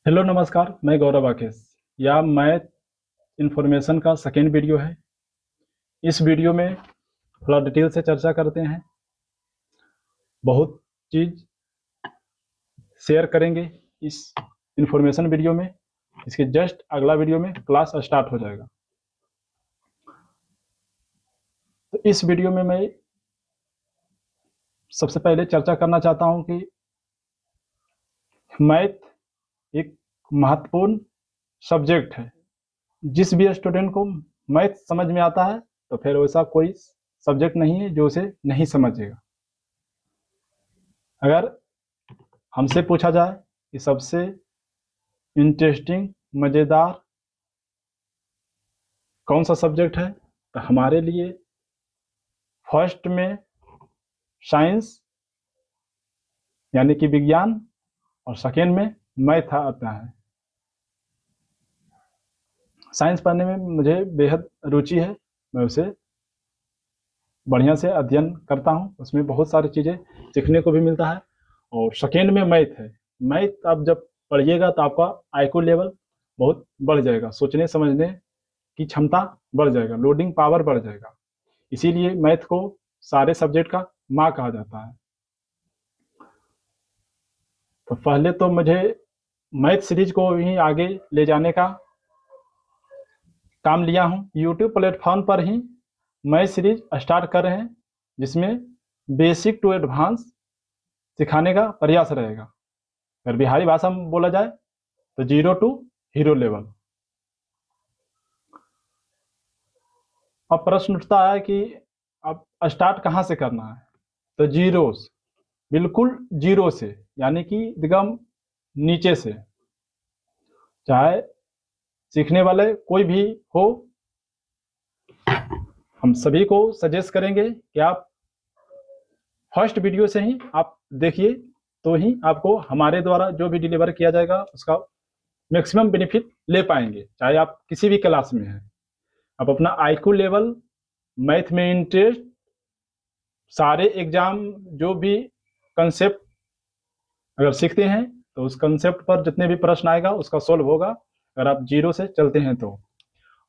Hello नमस्कार, मैं गौरव आकेश। यह मैथ इन्फॉर्मेशन का सेकेंड वीडियो है। इस वीडियो में थोड़ा डिटेल से चर्चा करते हैं, बहुत चीज़ शेयर करेंगे इस इन्फॉर्मेशन वीडियो में। इसके जस्ट अगला वीडियो में क्लास स्टार्ट हो जाएगा। तो इस वीडियो में मैं सबसे पहले चर्चा करना चाहता हूं कि मैथ एक महत्वपूर्ण सब्जेक्ट है। जिस भी स्टूडेंट को मैथ समझ में आता है तो फिर वैसा कोई सब्जेक्ट नहीं है जो उसे नहीं समझेगा। अगर हमसे पूछा जाए कि सबसे इंटरेस्टिंग मज़ेदार कौन सा सब्जेक्ट है, तो हमारे लिए फर्स्ट में साइंस यानी कि विज्ञान और सेकेंड में मैथ आता है। साइंस पढ़ने में मुझे बेहद रुचि है, मैं उसे बढ़िया से अध्ययन करता हूँ, उसमें बहुत सारी चीज़ें सीखने को भी मिलता है। और सेकेंड में मैथ है। मैथ आप जब पढ़िएगा तो आपका आईक्यू लेवल बहुत बढ़ जाएगा, सोचने समझने की क्षमता बढ़ जाएगा, लोडिंग पावर बढ़ जाएगा। इसीलिए मैथ को सारे सब्जेक्ट का माँ कहा जाता है। तो पहले तो मुझे मैथ सीरीज को ही आगे ले जाने का काम लिया हूँ। यूट्यूब प्लेटफॉर्म पर ही मैथ सीरीज स्टार्ट कर रहे हैं, जिसमें बेसिक टू एडवांस सिखाने का प्रयास रहेगा। अगर बिहारी भाषा में बोला जाए तो जीरो टू हीरो लेवल। अब प्रश्न उठता है कि अब स्टार्ट कहाँ से करना है, तो जीरो, बिल्कुल जीरो से, यानी कि एकदम नीचे से। चाहे सीखने वाले कोई भी हो, हम सभी को सजेस्ट करेंगे कि आप फर्स्ट वीडियो से ही आप देखिए, तो ही आपको हमारे द्वारा जो भी डिलीवर किया जाएगा उसका मैक्सिमम बेनिफिट ले पाएंगे। चाहे आप किसी भी क्लास में हैं, आप अपना आईक्यू लेवल, मैथ में इंटरेस्ट, सारे एग्जाम जो भी कंसेप्ट अगर सीखते हैं तो उस कंसेप्ट पर जितने भी प्रश्न आएगा उसका सोल्व होगा, अगर आप जीरो से चलते हैं तो।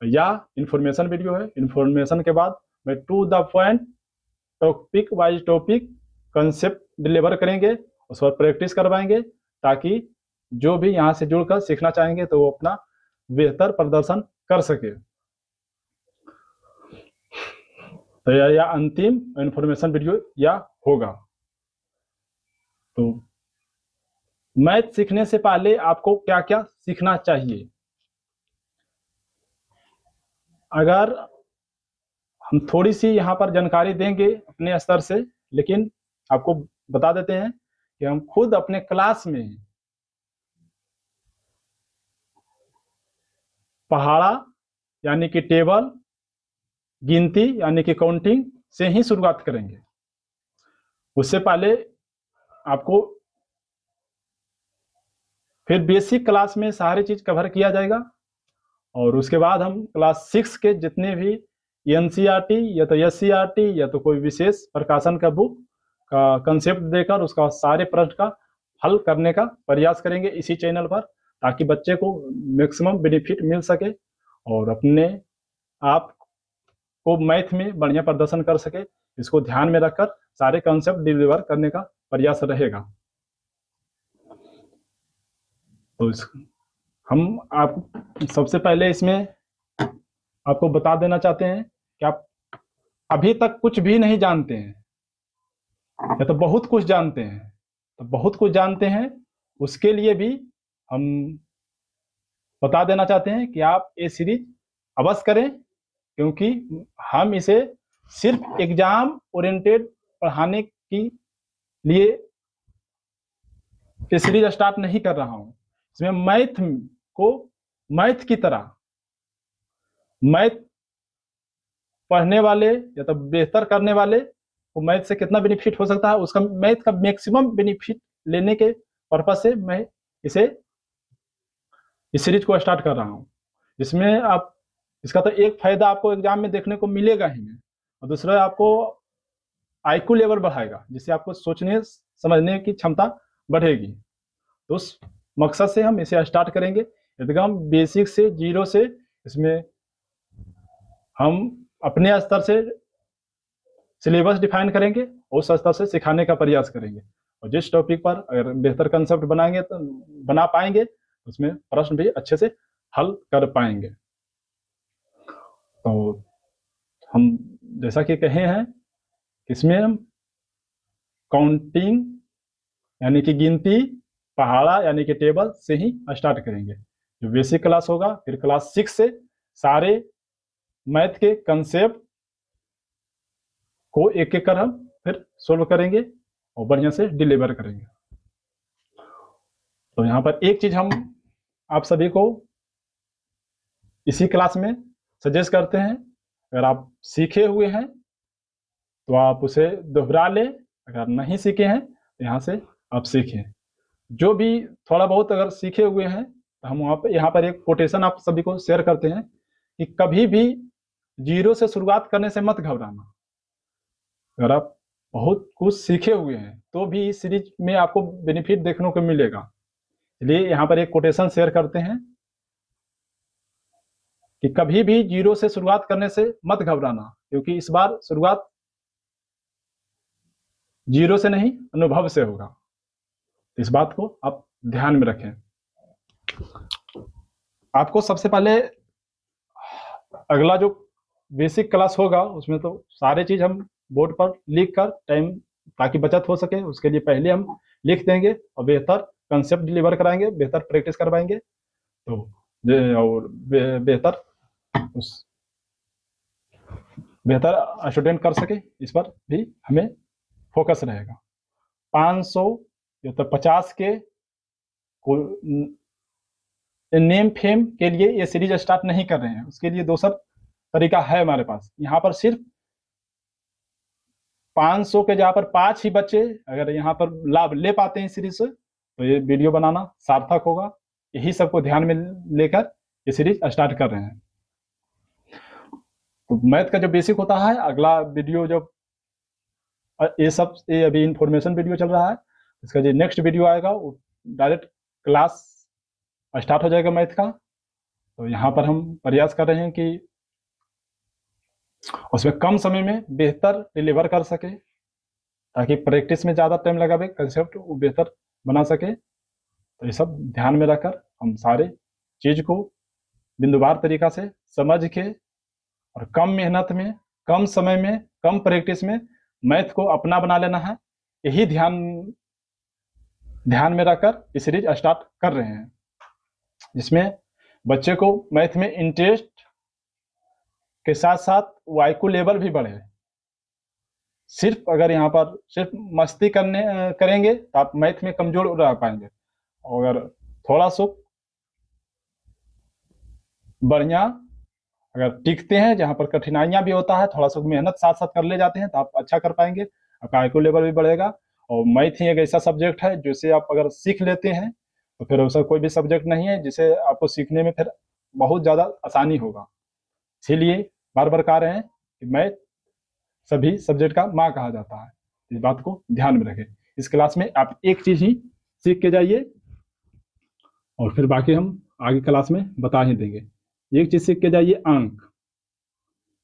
या इन्फॉर्मेशन वीडियो है, इन्फॉर्मेशन के बाद मैं to the point, topic wise topic concept deliver करेंगे, उस पर प्रैक्टिस करवाएंगे, ताकि जो भी यहाँ से जुड़कर सीखना चाहेंगे तो वो अपना बेहतर प्रदर्शन कर सके। तो यह अंतिम इन्फॉर्मेशन वीडियो या होगा। तो मैथ सीखने से पहले आपको क्या क्या सीखना चाहिए, अगर हम थोड़ी सी यहाँ पर जानकारी देंगे अपने स्तर से, लेकिन आपको बता देते हैं कि हम खुद अपने क्लास में पहाड़ा यानी कि टेबल, गिनती यानी कि काउंटिंग से ही शुरुआत करेंगे। उससे पहले आपको फिर बेसिक क्लास में सारी चीज कवर किया जाएगा, और उसके बाद हम क्लास 6 के जितने भी एनसीईआरटी या तो एससीईआरटी या तो कोई विशेष प्रकाशन का बुक का कंसेप्ट देकर उसका सारे प्रश्न का हल करने का प्रयास करेंगे इसी चैनल पर, ताकि बच्चे को मैक्सिमम बेनिफिट मिल सके और अपने आप को मैथ में बढ़िया प्रदर्शन कर सके। इसको ध्यान में रखकर सारे कंसेप्ट डिलीवर करने का प्रयास रहेगा। तो हम आप सबसे पहले इसमें आपको बता देना चाहते हैं कि आप अभी तक कुछ भी नहीं जानते हैं या तो बहुत कुछ जानते हैं, तो बहुत कुछ जानते हैं उसके लिए भी हम बता देना चाहते हैं कि आप ये सीरीज अवश्य करें, क्योंकि हम इसे सिर्फ एग्जाम ओरिएंटेड पढ़ाने की लिए ये सीरीज स्टार्ट नहीं कर रहा हूं। इसमें मैथ को मैथ की तरह, मैथ पढ़ने वाले या तो बेहतर करने वाले को मैथ से कितना बेनिफिट हो सकता है, उसका मैथ का मैक्सिमम बेनिफिट लेने के पर्पज से मैं इसे इस सीरीज को स्टार्ट कर रहा हूँ। इसमें आप इसका तो एक फायदा आपको एग्जाम में देखने को मिलेगा ही नहीं, और दूसरा आपको आईक्यू लेवल बढ़ाएगा, जिससे आपको सोचने समझने की क्षमता बढ़ेगी। तो उस मकसद से हम इसे स्टार्ट करेंगे। एकदम बेसिक से, जीरो से इसमें हम अपने स्तर से सिलेबस डिफाइन करेंगे, उस स्तर से सिखाने का प्रयास करेंगे। और जिस टॉपिक पर अगर बेहतर कंसेप्ट बनाएंगे तो बना पाएंगे, उसमें प्रश्न भी अच्छे से हल कर पाएंगे। तो हम जैसा कि कहे हैं, इसमें हम काउंटिंग यानी कि गिनती, पहाड़ा यानी कि टेबल से ही स्टार्ट करेंगे। जो बेसिक क्लास होगा, फिर क्लास 6 से सारे मैथ के कंसेप्ट को एक एक कर हम फिर सोल्व करेंगे और बढ़िया से डिलीवर करेंगे। तो यहाँ पर एक चीज हम आप सभी को इसी क्लास में सजेस्ट करते हैं, अगर आप सीखे हुए हैं तो आप उसे दोहरा लें, अगर नहीं सीखे हैं तो यहाँ से आप सीखें। जो भी थोड़ा बहुत अगर सीखे हुए हैं तो हम यहाँ पर एक कोटेशन आप सभी को शेयर करते हैं कि कभी भी जीरो से शुरुआत करने से मत घबराना। अगर आप बहुत कुछ सीखे हुए हैं तो भी इस सीरीज में आपको बेनिफिट देखने को मिलेगा। इसलिए यहाँ पर एक कोटेशन शेयर करते हैं कि कभी भी जीरो से शुरुआत करने से मत घबराना, क्योंकि इस बार शुरुआत जीरो से नहीं अनुभव से होगा। इस बात को आप ध्यान में रखें। आपको सबसे पहले अगला जो बेसिक क्लास होगा उसमें तो सारे चीज हम बोर्ड पर लिख कर टाइम ताकि बचत हो सके, उसके लिए पहले हम लिख देंगे और बेहतर कंसेप्ट डिलीवर कराएंगे, बेहतर प्रैक्टिस करवाएंगे, तो और बेहतर स्टूडेंट कर सके, इस पर भी हमें फोकस रहेगा। 500 या तो 50 के नेम फेम के लिए ये सीरीज स्टार्ट नहीं कर रहे हैं, उसके लिए दूसरा तरीका है हमारे पास। यहाँ पर सिर्फ 500 के जहाँ पर 5 ही बच्चे अगर यहाँ पर लाभ ले पाते हैं इस सीरीज से, तो ये वीडियो बनाना सार्थक होगा। यही सबको ध्यान में लेकर ये सीरीज स्टार्ट कर रहे हैं। तो मैथ का जो बेसिक होता है, अगला वीडियो जब ये अभी इंफॉर्मेशन वीडियो चल रहा है, इसका जो नेक्स्ट वीडियो आएगा वो डायरेक्ट क्लास स्टार्ट हो जाएगा मैथ का। तो यहाँ पर हम प्रयास कर रहे हैं कि उसमें कम समय में बेहतर डिलीवर कर सके, ताकि प्रैक्टिस में ज़्यादा टाइम लगावे, कंसेप्ट वो बेहतर बना सके। तो ये सब ध्यान में रखकर हम सारे चीज को बिंदुवार तरीका से समझ के और कम मेहनत में, कम समय में, कम प्रैक्टिस में मैथ को अपना बना लेना है। यही ध्यान में रखकर ये सीरीज स्टार्ट कर रहे हैं, जिसमें बच्चे को मैथ में इंटरेस्ट के साथ साथ वाईक्यू लेवल भी बढ़े। सिर्फ अगर यहाँ पर सिर्फ मस्ती करेंगे तो आप मैथ में कमजोर रह पाएंगे। और अगर थोड़ा सा बढ़िया अगर टिकते हैं, जहाँ पर कठिनाइयां भी होता है, थोड़ा सा मेहनत साथ साथ कर ले जाते हैं, तो आप अच्छा कर पाएंगे, आपका आईक्यू लेवल भी बढ़ेगा। और मैथ ही एक ऐसा सब्जेक्ट है जिसे आप अगर सीख लेते हैं तो फिर ऐसा कोई भी सब्जेक्ट नहीं है जिसे आपको सीखने में फिर बहुत ज़्यादा आसानी होगा। इसीलिए बार बार कह रहे हैं कि मैथ सभी सब्जेक्ट का माँ कहा जाता है। इस बात को ध्यान में रखें। इस क्लास में आप एक चीज ही सीख के जाइए और फिर बाकी हम आगे क्लास में बता ही देंगे। एक चीज सीख के जाइए, अंक,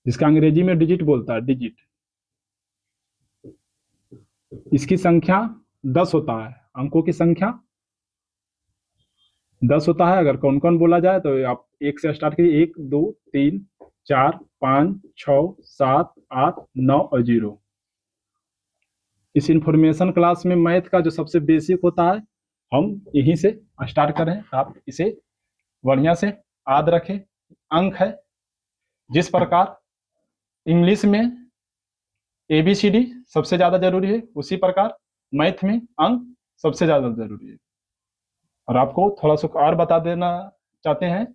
जिसका अंग्रेजी में डिजिट बोलता है, डिजिट। इसकी संख्या 10 होता है, अंकों की संख्या 10 होता है। अगर कौन कौन बोला जाए तो आप 1 से स्टार्ट करिए, 1 2 3 4 5 6 7 8 9 और 0। इस इंफॉर्मेशन क्लास में मैथ का जो सबसे बेसिक होता है हम यहीं से स्टार्ट कर रहे हैं। आप इसे बढ़िया से याद रखें। अंक है, जिस प्रकार इंग्लिश में ABCD सबसे ज्यादा जरूरी है, उसी प्रकार मैथ में अंक सबसे ज्यादा जरूरी है। और आपको थोड़ा सा और बता देना चाहते हैं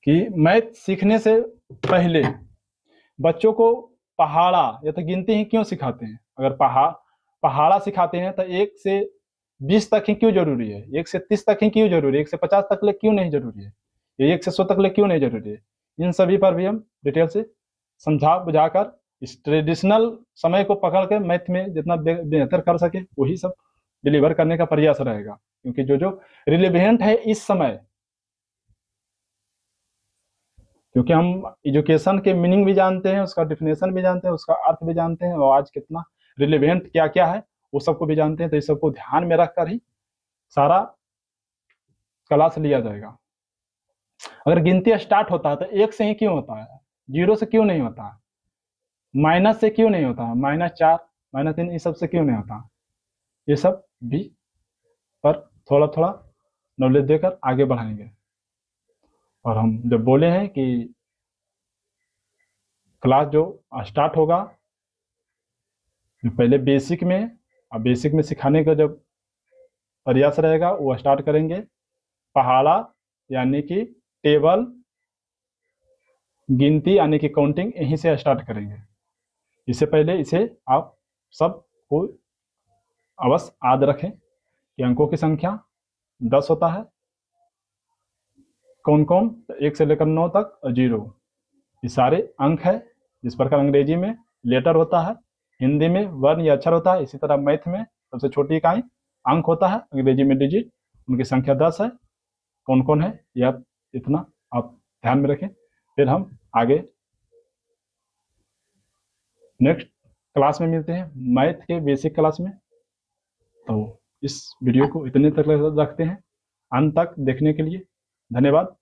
कि मैथ सीखने से पहले बच्चों को पहाड़ा या तो गिनती ही क्यों सिखाते हैं। अगर पहाड़ा सिखाते हैं तो 1 से 20 तक ही क्यों जरूरी है, 1 से 30 तक ही क्यों जरूरी है, 1 से 50 तक ले क्यों नहीं जरूरी है, ये 1 से 100 तक ले क्यों नहीं जरूरी है। इन सभी पर भी हम डिटेल से समझा बुझाकर इस ट्रेडिशनल समय को पकड़ के मैथ में जितना बेहतर कर सके वही सब डिलीवर करने का प्रयास रहेगा। क्योंकि जो जो रिलेवेंट है इस समय, क्योंकि हम एजुकेशन के मीनिंग भी जानते हैं, उसका डिफिनेशन भी जानते हैं, उसका अर्थ भी जानते हैं, और आज कितना रिलेवेंट क्या क्या है वो सबको भी जानते हैं। तो इस सबको ध्यान में रखकर ही सारा क्लास लिया जाएगा। अगर गिनती स्टार्ट होता है तो एक से ही क्यों होता है, जीरो से क्यों नहीं होता है, माइनस से क्यों नहीं होता है, -4 -3 इस सब से क्यों नहीं होता, ये सब भी पर थोड़ा थोड़ा नॉलेज देकर आगे बढ़ाएंगे। और हम जब बोले हैं कि क्लास जो स्टार्ट होगा पहले बेसिक में, अब बेसिक में सिखाने का जब प्रयास रहेगा वो स्टार्ट करेंगे पहाड़ा यानी कि टेबल, गिनती यानी कि काउंटिंग यहीं से स्टार्ट करेंगे। इससे पहले इसे आप सबको अवश्य याद रखें कि अंकों की संख्या 10 होता है, कौन कौन, 1 से लेकर 9 तक और 0, ये सारे अंक है। जिस प्रकार अंग्रेजी में लेटर होता है, हिंदी में वर्ण या अक्षर होता है, इसी तरह मैथ में सबसे छोटी इकाई अंक होता है, अंग्रेजी में डिजिट, उनकी संख्या 10 है। कौन कौन है यह इतना आप ध्यान में रखें। फिर हम आगे नेक्स्ट क्लास में मिलते हैं, मैथ के बेसिक क्लास में। तो इस वीडियो को इतने तक रखते हैं। अंत तक देखने के लिए धन्यवाद।